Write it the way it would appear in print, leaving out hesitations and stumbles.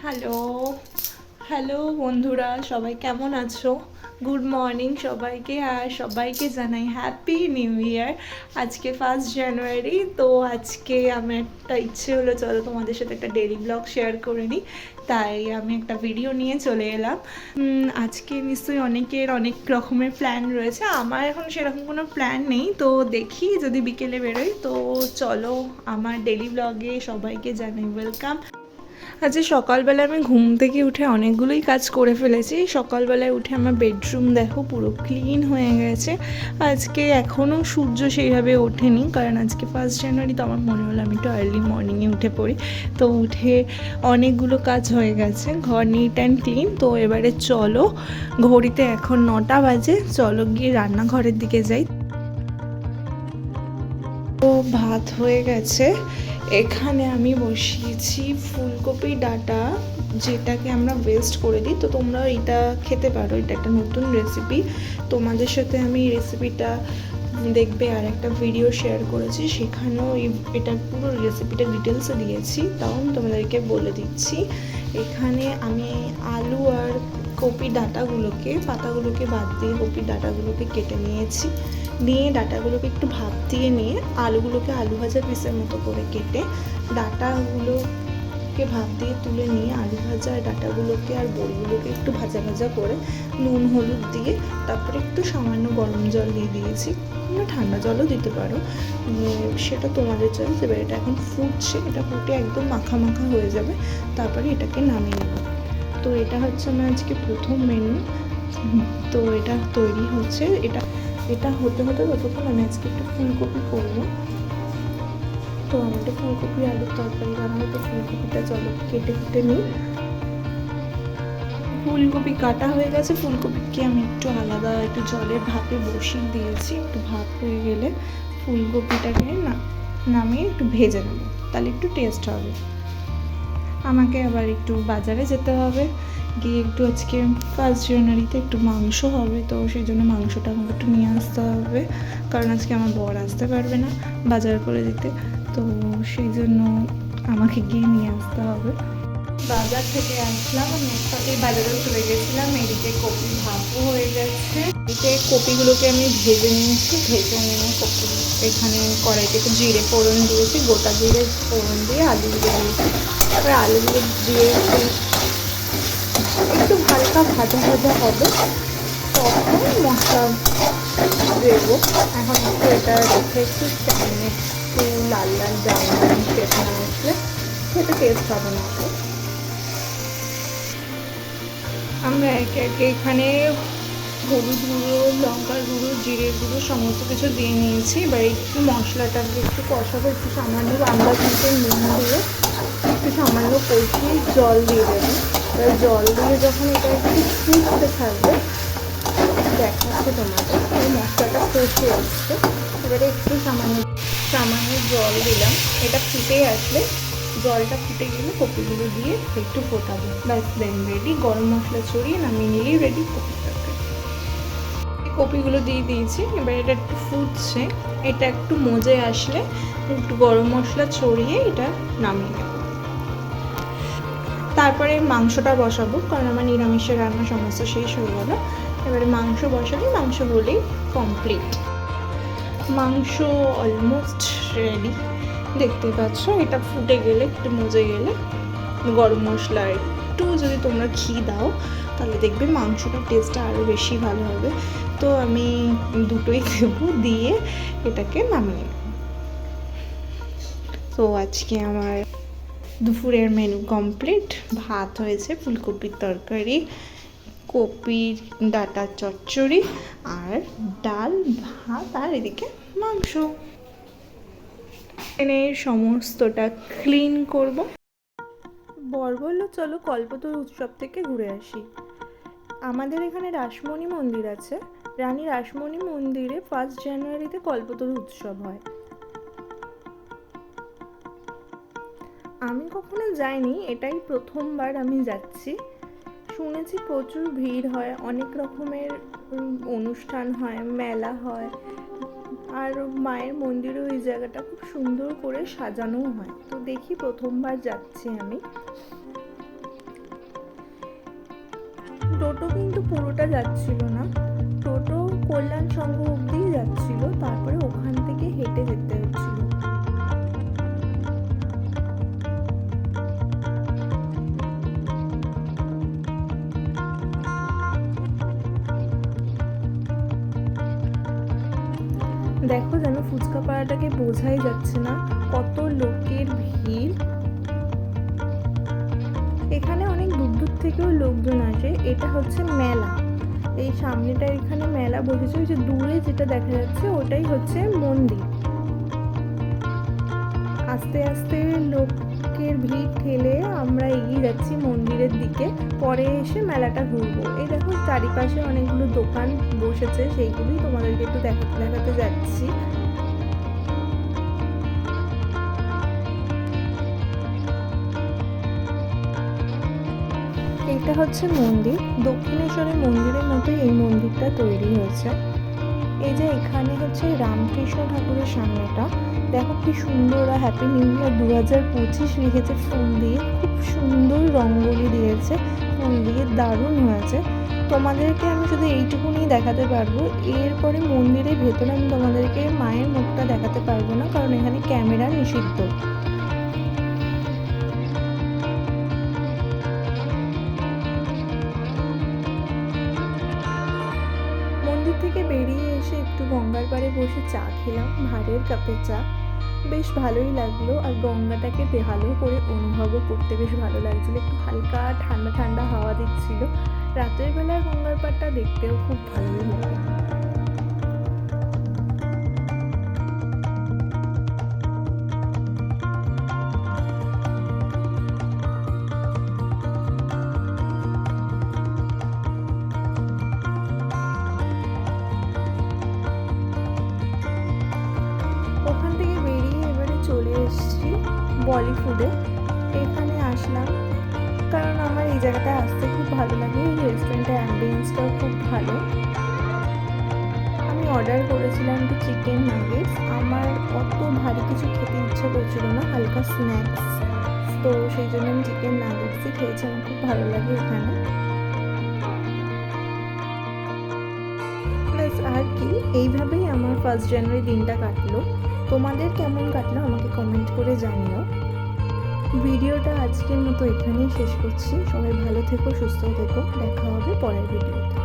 Hello hello বন্ধুরা, সবাই কেমন আছো? গুড মর্নিং সবাইকে, আর সবাইকে জানাই হ্যাপি নিউ ইয়ার। আজকে 1 জানুয়ারি, তো আজকে আমার একটা ইচ্ছে হলো চলো তোমাদের সাথে একটা ডেইলি ব্লগ শেয়ার করে নিই, তাই আমি একটা ভিডিও নিয়ে চলে এলাম। আজকে নিশ্চয়ই অনেকের অনেক রকমের প্ল্যান রয়েছে, আমার এখন সেরকম কোনো প্ল্যান নেই, তো দেখি যদি বিকেলে বেরোই। তো চলো আমার ডেইলি ব্লগে সবাইকে জানাই ওয়েলকাম। আজকে সকালবেলা আমি ঘুম থেকে উঠে অনেকগুলোই কাজ করে ফেলেছি। সকালবেলায় উঠে আমার বেডরুম দেখো পুরো ক্লিন হয়ে গেছে। আজকে এখনও সূর্য সেইভাবে ওঠেনি, কারণ আজকে 1 জানুয়ারি, তো আমার মনে হলো আমি একটু আর্লি মর্নিংয়ে উঠে পড়ি। তো উঠে অনেকগুলো কাজ হয়ে গেছে, ঘর নিট অ্যান্ড ক্লিন। তো এবারে চলো, ঘড়িতে এখন 9টা বাজে, চলো গিয়ে রান্নাঘরের দিকে যাই। তো ভাত হয়ে গেছে, এখানে আমি বসিয়েছি ফুলকপি ডাঁটা, যেটাকে আমরা ওয়েস্ট করে দিই। তো তোমরা এটা খেতে পারো, এটা একটা নতুন রেসিপি। তোমাদের সাথে আমি রেসিপিটা দেখবে আর একটা ভিডিও শেয়ার করেছি, সেখানেও এটার পুরো রেসিপিটা ডিটেলসে দিয়েছি, তাও আমি তোমাদেরকে বলে দিচ্ছি। এখানে আমি আলু আর কপি ডাঁটাগুলোকে, পাতাগুলোকে বাদ দিয়ে কপি ডাঁটাগুলোকে কেটে নিয়েছি। নিয়ে ডাঁটাগুলোকে একটু ভাপ দিয়ে নিয়ে আলুগুলোকে আলু ভাজা পিসের মতো করে কেটে ডাঁটাগুলোকে ভাপ দিয়ে তুলে নিয়ে আলু ভাজা আর ডাঁটাগুলোকে আর বড়িগুলোকে একটু ভাজা ভাজা করে নুন হলুদ দিয়ে তারপরে একটু সামান্য গরম জল দিয়ে দিয়েছি। তোমরা ঠান্ডা জলও দিতে পারো, সেটা তোমাদের চয়েস। এবার এটা এখন ফুটছে, এটা ফুটে একদম মাখা মাখা হয়ে যাবে, তারপরে এটাকে নামিয়ে নেব। তো এটা হচ্ছে আমার আজকে প্রথম মেনু। তো এটা তৈরি হচ্ছে, এটা হতে হতে ততক্ষণ আমি আজকে একটু ফুলকপি করবো। তো আমি একটা ফুলকপি আলুর তরকারি বানাবো, তো ফুলকপিটা চলো কেটে কেটে নিই। ফুলকপি কাটা হয়ে গেছে, ফুলকপিকে আমি একটু আলাদা একটু জলের ভাপে বসিয়ে দিয়েছি। একটু ভাপ হয়ে গেলে ফুলকপিটাকে নামিয়ে একটু ভেজে নেবো, তাহলে একটু টেস্ট হবে। আমাকে আবার একটু বাজারে যেতে হবে, গিয়ে একটু আজকে 1 জানুয়ারিতে একটু মাংস হবে, তো সেই জন্য মাংসটা আমাকে একটু নিয়ে আসতে হবে, কারণ আজকে আমার বর আসতে পারবে না বাজার করে দিতে, তো সেই জন্য আমাকে গিয়ে নিয়ে আসতে হবে। বাজার থেকে আসলাম, আমি একসাথে বাজারেও চলে গেছিলাম। এদিকে কপি ভাপও হয়ে গেছে, এদিকে কপিগুলোকে আমি ভেজে নিয়েছি। ভেজে নিয়ে কপি এখানে কড়াইতে একটু জিরে ফোড়ন দিয়েছি, গোটা জিরে ফোড়ন দিয়ে আলুগুলো দিয়েছি। তারপরে আলুগুলো দিয়ে একটু হালকা ভাজা ভাজা হবে, তখন মশলা দেবো। এখন একটু এটা রেখে একটু একটু লাল লাল ব্রাউন শেপ না আসলে সেটা টেস্ট হবে না। আমরা একে একে এখানে হলুদ গুঁড়ো, লঙ্কার গুঁড়ো, জিরের গুঁড়ো সমস্ত কিছু দিয়ে নিয়েছি। এবার একটু মশলাটাকে একটু কষাবো, একটু সামান্য আন্দাজ মতো নুন দিয়ে একটু সামান্য কষিয়ে জল দিয়ে দেবো। এবার জল দিয়ে যখন এটা একটু ফুটতে থাকবে, দেখাচ্ছে তোমাদের এই মশলাটা কষে আসছে। এবারে একটু সামান্য সামান্য জল দিলাম, এটা ফুটে আসলে, জলটা ফুটে গেলে কপিগুলো দিয়ে একটু ফোটাবো, ব্যাস দেন রেডি। গরম মশলা ছড়িয়ে নামিয়ে নিলেই রেডি কপি তরকারি। কপিগুলো দিয়ে দিয়েছি, এবার এটা একটু ফুটছে, এটা একটু মজে আসলে একটু গরম মশলা ছড়িয়ে এটা নামিয়ে নেব। তারপরে মাংসটা বসাবো, কারণ আমার নিরামিষের রান্না সমস্ত শেষ হয়ে গেল। এবারে মাংস বসালে মাংস হলেই কমপ্লিট। মাংস অলমোস্ট রেডি, দেখতে পাচ্ছ। এটা ফুটে গেলে একটু মজে গেলে গরম মশলা একটু যদি তোমরা ঘি দাও, তাহলে দেখবে মাংসটার টেস্টটা আরও বেশি ভালো হবে। তো আমি দুটোই দেবো, দিয়ে এটাকে নামিয়ে নেব। তো আজকে আমার দুপুরের মেনু কমপ্লিট। ভাত হয়েছে, ফুলকপির তরকারি, কপির ডাঁটার চচ্চড়ি আর ডাল ভাত, আর এদিকে মাংস। এনে সমস্তটা ক্লিন করব। বর বললো চলো কল্পতরু উৎসব থেকে ঘুরে আসি। আমাদের এখানে রাসমণি মন্দির আছে, রানী রাসমণি মন্দিরে 1 জানুয়ারিতে কল্পতরু উৎসব হয়। আমি কখনো যাইনি, এটাই প্রথমবার আমি যাচ্ছি। শুনেছি প্রচুর ভিড় হয়, অনেক রকমের অনুষ্ঠান হয়, মেলা হয়, আর মায়ের মন্দিরে ওই জায়গাটা খুব সুন্দর করে সাজানোও হয়। তো দেখি, প্রথমবার যাচ্ছি আমি। টোটো কিন্তু পুরোটা যাচ্ছিল না, টোটো কল্যাণ সংঘ অবধিই যাচ্ছিল, তারপরে ওখান থেকে হেঁটে যেতে হচ্ছিল। দেখো যেন ফুচকা পাড়াটাকে বোঝাই যাচ্ছে না, কত লোকের ভিড়। এখানে অনেক দূর দূর থেকেও লোকজন আসে। এটা হচ্ছে মেলা, এই সামনেটা এখানে মেলা বসেছে, ওই যে দূরে যেটা দেখা যাচ্ছে ওটাই হচ্ছে মন্দির। আস্তে আস্তে লোকের ভিড় ঠেলে আমরা এগিয়ে যাচ্ছি মন্দিরের দিকে, পরে এসে মেলাটা ঘুরবো। এই দেখো চারিপাশে অনেকগুলো দোকান বসেছে, সেইগুলোই তোমাদেরকে একটু দেখাতে যাচ্ছি। এটা হচ্ছে মন্দির, দক্ষিণেশ্বরের মন্দিরের মতোই এই মন্দিরটা তৈরি হয়েছে। এই যে এখানে হচ্ছে রামকৃষ্ণ ঠাকুরের সামনেটা, দেখো কি সুন্দর, হ্যাপি নিউ ইয়ার 2025 লিখেছে ফুল দিয়ে, খুব সুন্দর রঙ্গোলি দিয়েছে ফুল দিয়ে, দারুণ হয়েছে। তোমাদেরকে আমি শুধু এইটুকুনি দেখাতে পারবো, এরপরে মন্দিরের ভেতরে আমি তোমাদেরকে মায়ের মুখটা দেখাতে পারবো না, কারণ এখানে ক্যামেরা নিষিদ্ধ। মন্দির থেকে বেরিয়ে এসে একটু গঙ্গার পাড়ে বসে চা খেলাম, ভাঁড়ের কাপে চা, বেশ ভালোই লাগলো। আর গঙ্গাটাকে ভালো করে অনুভবও করতে বেশ ভালো লাগছিলো, একটু হালকা ঠান্ডা ঠান্ডা হাওয়া দিচ্ছিল। রাতের বেলায় গঙ্গার পাড়টা দেখতেও খুব ভালোই লাগে। ওখান থেকে বেরিয়ে এবারে চলে এসেছি বলিফুডে। এখানে আসলাম কারণ আমার এই জায়গাটায় আসতে খুব ভালো লাগে, এই রেস্টুরেন্টের অ্যাম্বিয়েন্সটাও খুব ভালো। আমি অর্ডার করেছিলাম একটু চিকেন নাগেটস, আমার অত ভারী কিছু খেতে ইচ্ছা করছিল না, হালকা স্ন্যাক্স, তো সেই জন্য আমি চিকেন নাগেটসই খেয়েছি, আমার খুব ভালো লাগে এখানে। প্লাস আর কি, এইভাবেই আমার 1 জানুয়ারি দিনটা কাটলো। তোমাদের কেমন কাটলো আমাকে কমেন্ট করে জানিও। ভিডিওটা আজকের মতো এখানেই শেষ করছি। সবাই ভালো থেকো, সুস্থ থেকো, দেখা হবে পরের ভিডিওতে।